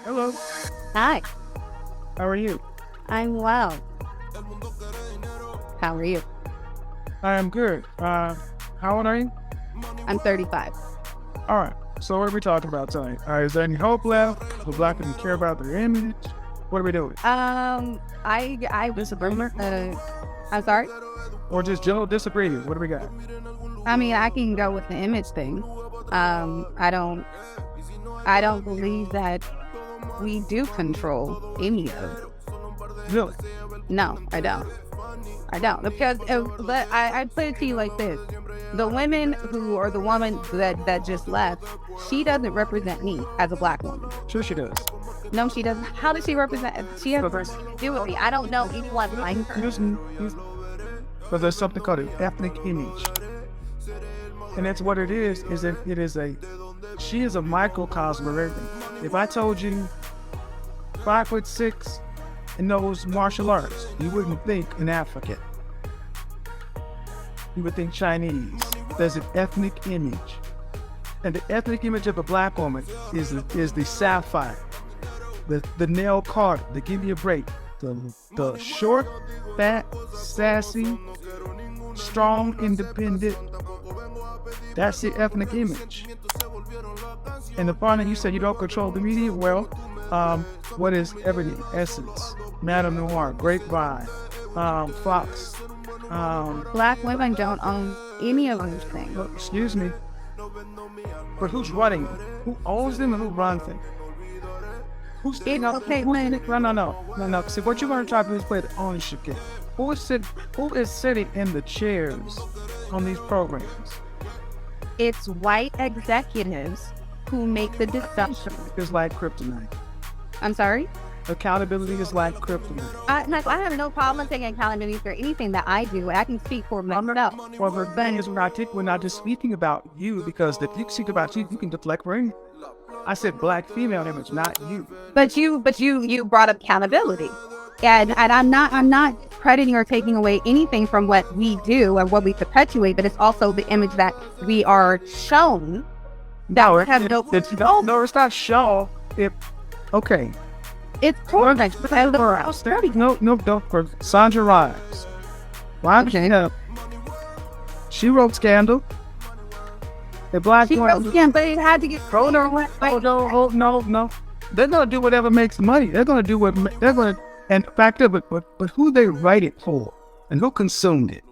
Hello. Hi, How are you? I'm well. How are you? I am good. How old are you? I'm 35. All right. So what are we talking about tonight? Is there any hope left? Do black people care about their image? What are we doing? I was a boomer. I'm sorry. Or just general disagreement? What do we got? I mean, I can go with the image thing. I don't believe that we do control any of it. Really? No, I don't. Because I put it to you like this: the women who, or the woman that just left, she doesn't represent me as a black woman. Sure she does. No, she doesn't. How does she represent? She has nothing to do with me. I don't know anyone like her. But there's something called an ethnic image. And that's what it is that she is a microcosm of everything. If I told you 5'6" and knows martial arts, you wouldn't think an African. You would think Chinese. There's an ethnic image. And the ethnic image of a black woman is the sapphire, the nail Carter, the give me a break, the short, fat, sassy, strong, independent. That's the ethnic image. And the part that you said you don't control the media, well, what is everything? Essence, Madame Noir, Grapevine, Fox. Black women don't own any of those things. Excuse me. But who's running them? Who owns them and who runs them? Who's sitting up? Okay, No. See, what you're going to try to do is play the ownership game. Who is sitting in the chairs on these programs? It's white executives who make the decisions. It's like kryptonite. I'm sorry? Accountability is like kryptonite. I have no problem taking accountability for anything that I do. I can speak for myself. Well, the thing is, we're not just speaking about you, because if you speak about you can deflect for anything. I said black female image, not you. But you brought up accountability. And I'm not crediting or taking away anything from what we do and what we perpetuate, but it's also the image that we are shown. No, it's not shown. Okay. It's perfect. No, for Sandra Rhimes. Why? Okay. She wrote Scandal. The black woman. But it had to get thrown or what? No. They're gonna do whatever makes money. They're gonna do what they're gonna. And factor, but who they write it for, and who consumed it?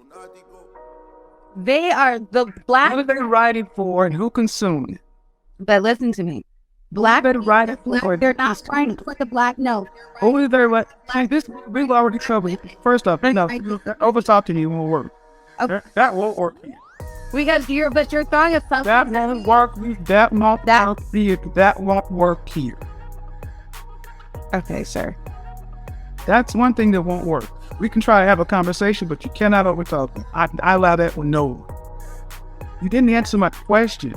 They are the black. Who they write it for, and who consumed it? But listen to me. Black better write it for. They're not trying to put the black note. Who is there? What? This we've already covered. First off, no, over top to you won't work. Okay. That won't work. But you're throwing a something. That won't work. That won't work here. Okay, sir. That's one thing that won't work. We can try to have a conversation, but you cannot overtalk me. I allow that one. No. You didn't answer my question,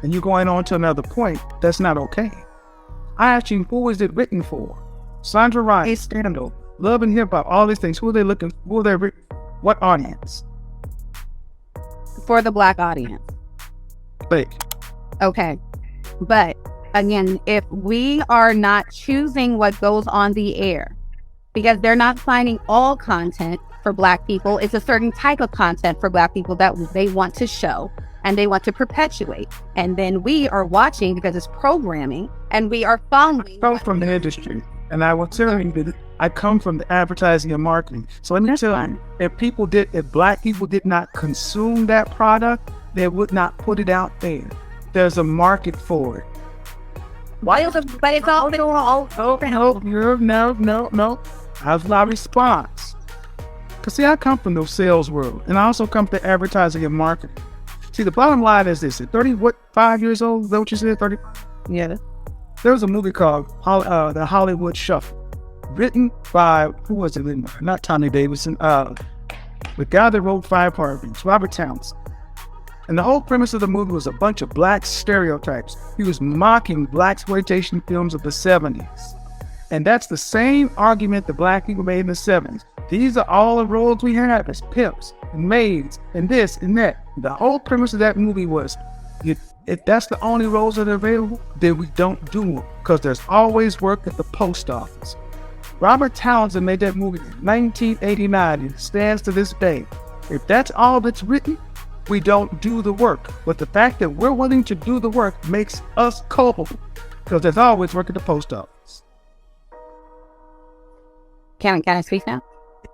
and you're going on to another point. That's not okay. I asked you, who was it written for? Sandra Rhimes, Scandal, Love and Hip Hop, all these things. Who are they looking for? What audience? For the black audience. Fake. Okay. But again, if we are not choosing what goes on the air, because they're not finding all content for black people, it's a certain type of content for black people that they want to show and they want to perpetuate. And then we are watching because it's programming, and we are following. I come from the industry, and I will tell you that I come from the advertising and marketing. So let me tell you, if black people did not consume that product, they would not put it out there. There's a market for it. But it's all No. How's my response? Because see, I come from the sales world, and I also come from the advertising and marketing. See, the bottom line is this: at 5 years old, is that what you said? 30? Yeah. There was a movie called The Hollywood Shuffle, written by, who was it? Not Tommy Davidson. The guy that wrote Five Heartbeats, Robert Townsend. And the whole premise of the movie was a bunch of black stereotypes. He was mocking blaxploitation films of the 70s. And that's the same argument the black people made in the 70s. These are all the roles we have as pimps and maids and this and that. The whole premise of that movie was If that's the only roles that are available, then we don't do them, because there's always work at the post office. Robert Townsend made that movie in 1989 and it stands to this day. If that's all that's written, we don't do the work. But the fact that we're willing to do the work makes us culpable, because there's always work at the post office. Can I speak now?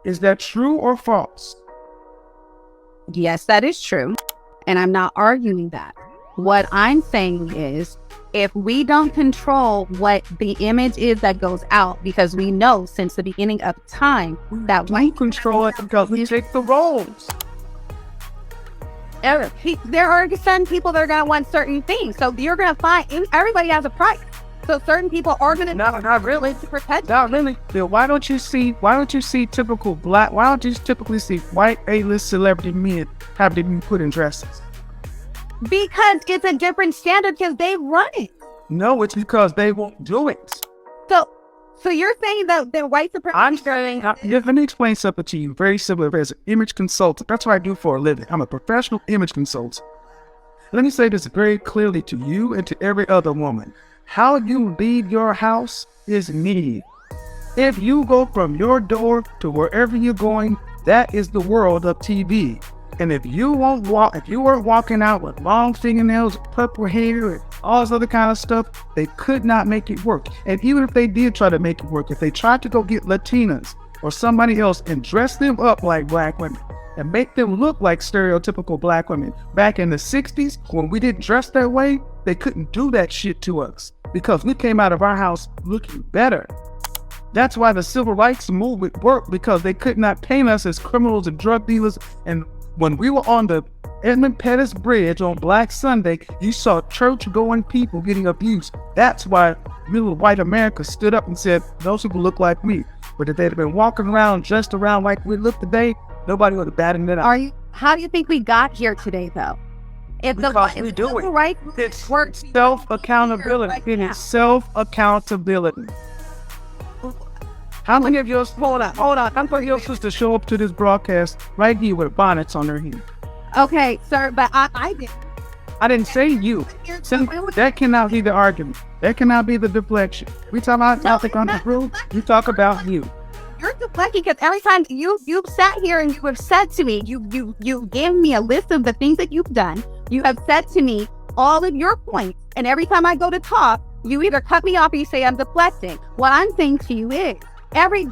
Is that true or false? Yes, that is true. And I'm not arguing that. What I'm saying is, if we don't control what the image is that goes out, because we know since the beginning of time that we control it because we take the roles. There are certain people that are going to want certain things. So you're going to find everybody has a price. So certain people are going to not really to protect. Not really. Bill, why don't you see typical black? Why don't you typically see white A-list celebrity men have to be put in dresses? Because it's a different standard, because they run it. No, it's because they won't do it. So you're saying that the white supremacy... Let me explain something to you. Very similar as an image consultant. That's what I do for a living. I'm a professional image consultant. Let me say this very clearly to you and to every other woman. How you leave your house is me. If you go from your door to wherever you're going, that is the world of TV. And if you weren't walking out with long fingernails, purple hair, and all this other kind of stuff, they could not make it work. And even if they did try to make it work, if they tried to go get Latinas or somebody else and dress them up like black women and make them look like stereotypical black women back in the 60s, when we didn't dress that way, they couldn't do that shit to us because we came out of our house looking better. That's why the civil rights movement worked, because they could not paint us as criminals and drug dealers. And when we were on the Edmund Pettus Bridge on Black Sunday, you saw church-going people getting abused. That's why middle white America stood up and said, those people look like me. But if they'd have been walking around, dressed around like we look today, nobody would have batted it out. How do you think we got here today, though? Because we do it. It's self-accountability. It is self-accountability. How many of your hold on? I'm for your sister show up to this broadcast right here with bonnets on their head? Okay, sir, but I didn't. I didn't say you. That cannot be the argument. That cannot be the deflection. We talk about topic on the roof. You talk about you. You're deflecting because every time you've sat here and you have said to me, you gave me a list of the things that you've done. You have said to me all of your points, and every time I go to talk, you either cut me off or you say I'm deflecting. What I'm saying to you is, every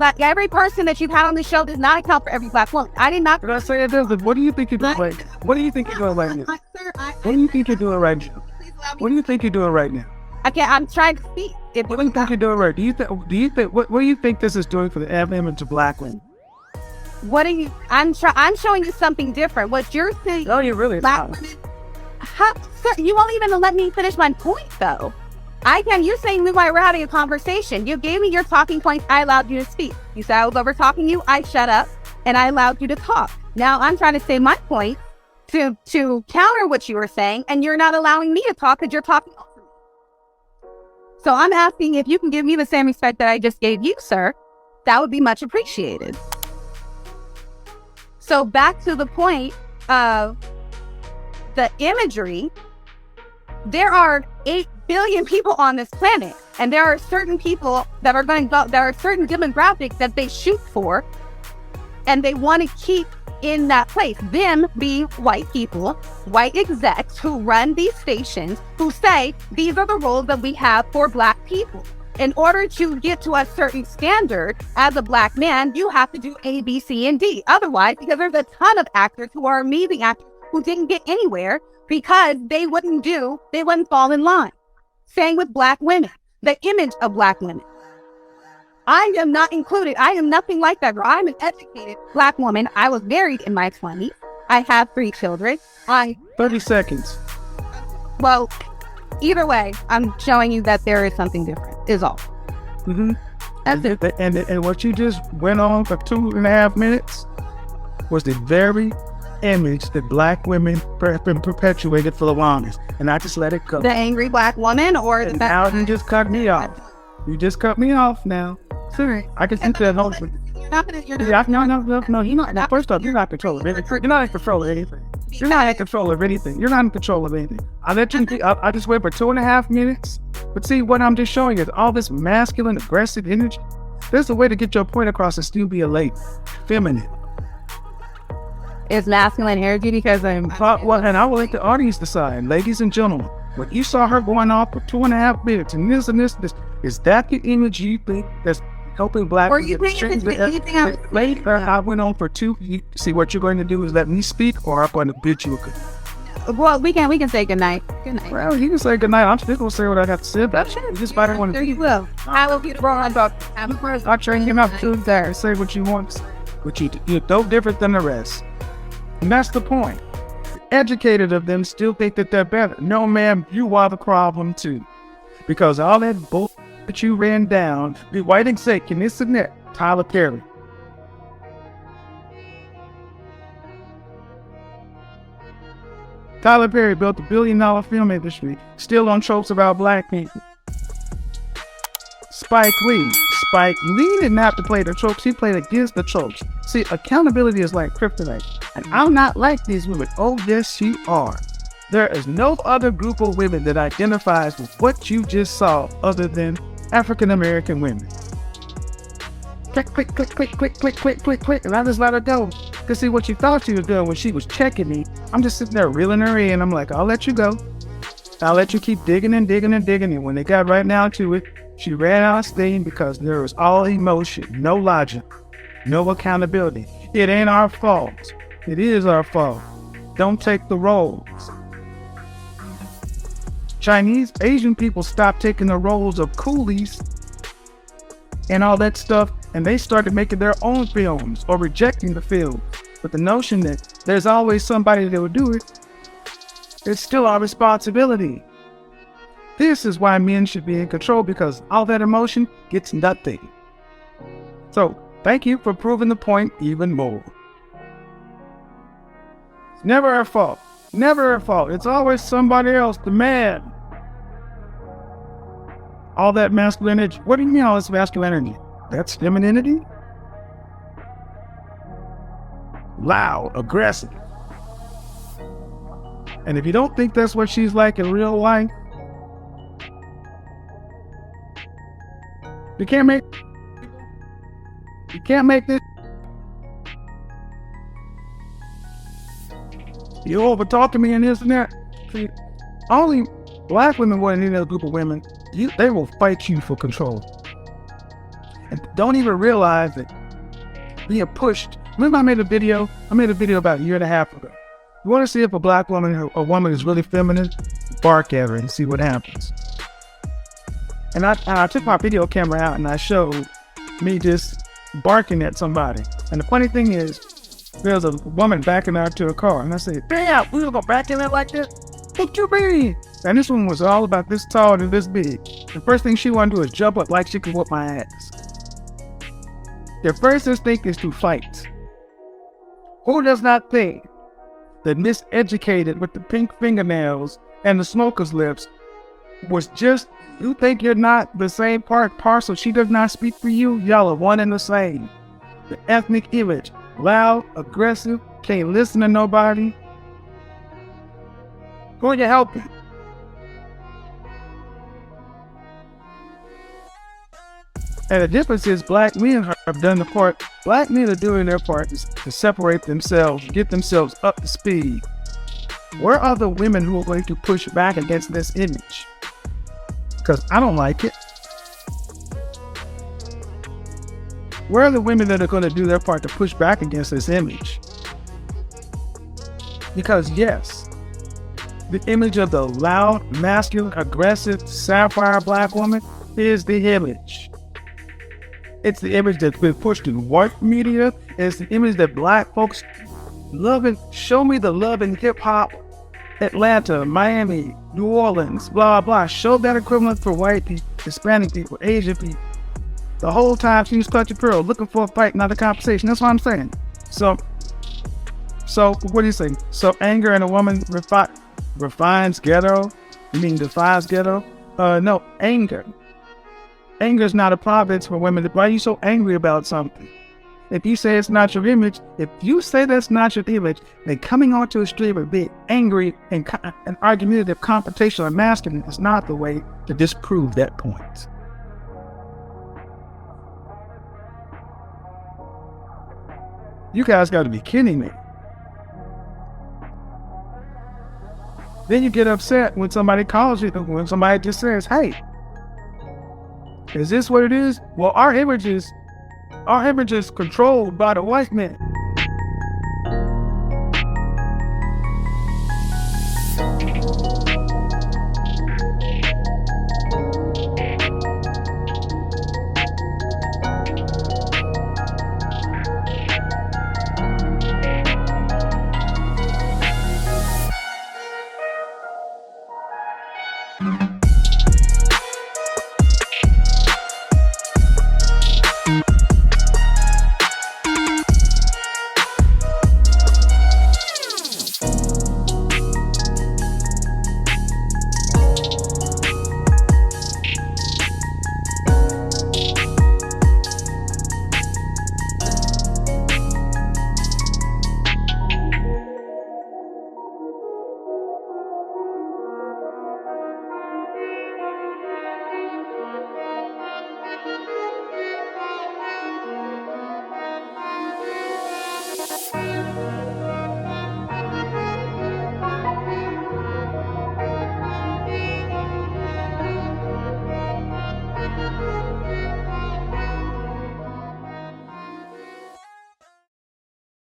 person that you've had on the show does not account for every black woman. I did not. Did I say it does? What do you think you're doing right now? What do you think you're doing right now? What do you think you're doing right now? What do you think you're doing right now? I'm trying to speak. What do you think you're doing right? What do you think this is doing for the image of black women? I'm showing you something different. What you're saying? No, you really black women. Sir, you won't even let me finish my point, though. You're saying we're having a conversation. You gave me your talking points. I allowed you to speak. You said I was over talking you. I shut up and I allowed you to talk. Now I'm trying to say my point to counter what you were saying, and you're not allowing me to talk because you're talking over me. So I'm asking if you can give me the same respect that I just gave you, sir. That would be much appreciated. So back to the point of the imagery. There are 8 billion people on this planet, and there are certain people that are going to go, there are certain demographics that they shoot for, and they want to keep in that place. Them being white people, white execs who run these stations, who say these are the roles that we have for black people. In order to get to a certain standard as a black man, you have to do A, B, C, and D. Otherwise, because there's a ton of actors who are amazing actors who didn't get anywhere because they wouldn't fall in line. Same with black women, the image of black women. I am not included. I am nothing like that girl. I'm an educated black woman. I was married in my 20s. I have 3 children. 30 seconds. Well, either way, I'm showing you that there is something different, is all. Mm-hmm. That's it. And what you just went on for 2.5 minutes was the very image that black women have been perpetuated for the longest, and I just let it go. The angry black woman, or and now you just cut me off. You just cut me off now. Sorry, I can see that. No. You're not. First off, you're not controlling anything. You're not in control of anything. You're not in control of anything. You're not in control of anything. I let you. I just wait for 2.5 minutes. But see, what I'm just showing is all this masculine, aggressive energy. There's a way to get your point across and still be a lady, feminine. It's masculine energy because I'm. Well, and I will let the audience decide, ladies and gentlemen. When you saw her going off for 2.5 minutes and this, is that the image you think that's helping black Or you think it's anything else? Later, I went on for 2. See, what you're going to do is let me speak, or I'm going to bid you a good. Well, we can say goodnight. Good night. Well, you can say goodnight. I'm still going to say what I got to say. But Sure. just might want There to. you will. I will be the wrong about. Have a person. I'll train him up to there. Say what you want, but you're no different than the rest. And that's the point. The educated of them still think that they're better. No, ma'am, you are the problem too. Because all that bull that you ran down, be white and say, can this and that? Tyler Perry. Tyler Perry built a $1 billion film industry, still on tropes about black people. Spike Lee. Spike Lee didn't have to play the tropes, he played against the tropes. See, accountability is like kryptonite. And I'm not like these women. Oh, yes, you are. There is no other group of women that identifies with what you just saw other than African American women. Click, click, click, click, click, click, click, click, click, and I just let her go. Cause see what you thought she was doing when she was checking me, I'm just sitting there reeling her in. I'm like, I'll let you go. I'll let you keep digging and digging and digging. And when they got right down to it, she ran out of steam because there was all emotion, no logic, no accountability. It ain't our fault. It is our fault. Don't take the roles. Chinese, Asian people stopped taking the roles of coolies and all that stuff, and they started making their own films or rejecting the film. But the notion that there's always somebody that will do it, it's still our responsibility. This is why men should be in control, because all that emotion gets nothing. So, thank you for proving the point even more. It's never our fault. Never our fault. It's always somebody else, the man. All that masculine energy. What do you mean all this masculine energy? That's femininity? Loud, aggressive. And if you don't think that's what she's like in real life, you can't make this. You over talking me and this and that. See, only black women more than any other group of women, they will fight you for control. And don't even realize that being pushed. Remember I made a video about a year and a half ago. You want to see if a black woman or a woman is really feminine? Bark at her and see what happens. And I took my video camera out and I showed me just barking at somebody. And the funny thing is, there's a woman backing out to a car. And I said, damn, we gonna back in it like this? What you mean? And this one was all about this tall and this big. The first thing she wanted to do is jump up like she could whoop my ass. Their first instinct is to fight. Who does not think that miseducated with the pink fingernails and the smoker's lips was just, you think you're not the same parcel, she does not speak for you, y'all are one and the same. The ethnic image, loud, aggressive, can't listen to nobody. Who are you helping? And the difference is black men have done the part. Black men are doing their part to separate themselves, get themselves up to speed. Where are the women who are going to push back against this image? Because I don't like it. Where are the women that are going to do their part to push back against this image? Because yes, the image of the loud, masculine, aggressive, sapphire black woman is the image. It's the image that's been pushed in white media. It's the image that black folks love. And show me the love in hip hop. Atlanta, Miami, New Orleans, blah, blah. Show that equivalent for white people, Hispanic people, Asian people. The whole time she was clutching pearl, looking for a fight, not a conversation. That's what I'm saying. So what do you say? So anger in a woman refines ghetto? You mean defines ghetto? No, anger. Anger is not a province for women. Why are you so angry about something? if you say it's not your image, if you say that's not your image, then coming onto a stream and being angry and argumentative, confrontational, and masculine is not the way to disprove that point. You guys got to be kidding me. Then you get upset when somebody calls you, when somebody just says, hey, is this what it is? Well, our image is controlled by the white man.